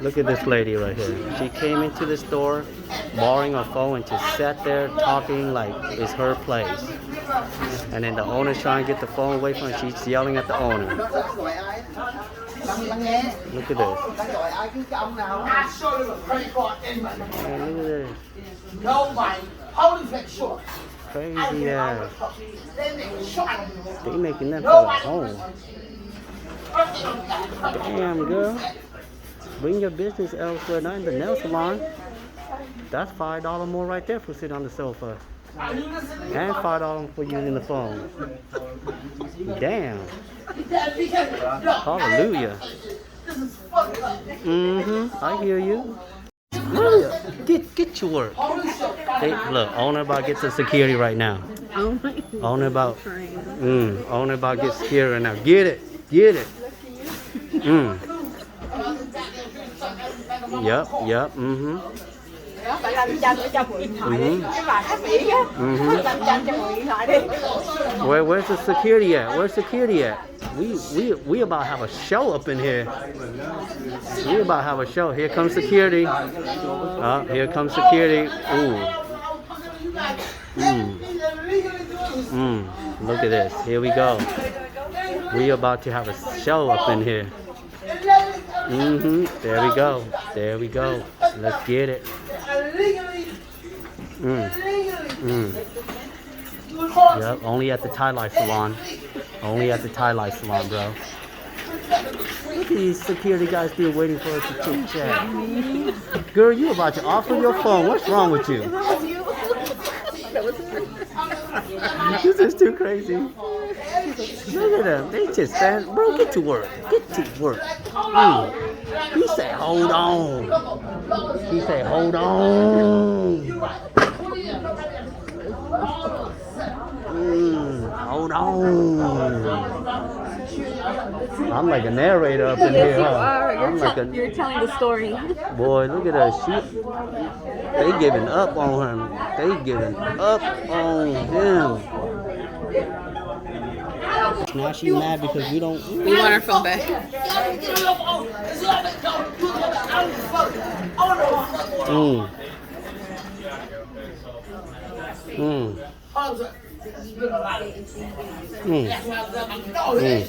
Look at this lady right here. She came into the store borrowing her phone and just sat there talking like it's her place. And then the owner's trying to get the phone away from her. She's yelling at the owner. Look at this. Man, look at this. Crazy ass. They making that for a home. Damn, girl. Bring your business elsewhere, not in the nail salon. That's $5 more right there for sitting on the sofa. And $5 for using the phone. Damn. Hallelujah. I hear you. Hurry up. Get to work. Hey, look, owner about to get to security right now. Owner about to get scared right now. Get it. Yep. Phải làm cho mượn điện thoại đi. Cái bà khác biển á. Làm cho mượn điện thoại đi. Where's the security at? Where's security at? We about to have a show up in here. We about to have a show. Here comes security. Here comes security. Ooh. Look at this. Here we go. We about to have a show up in here. There we go. Let's get it. Yep, only at the Thai Life Salon. Only at the Thai Life Salon, bro. Look at these security guys still waiting for us to chit chat. Girl, you about to offer your phone. What's wrong with you? This is too crazy. Look at them. They just stand. Bro, get to work. He said, hold on. Hold on. I'm like a narrator up in here. You're telling the story. Boy, look at her. They giving up on him. Now she's mad because we want our phone back.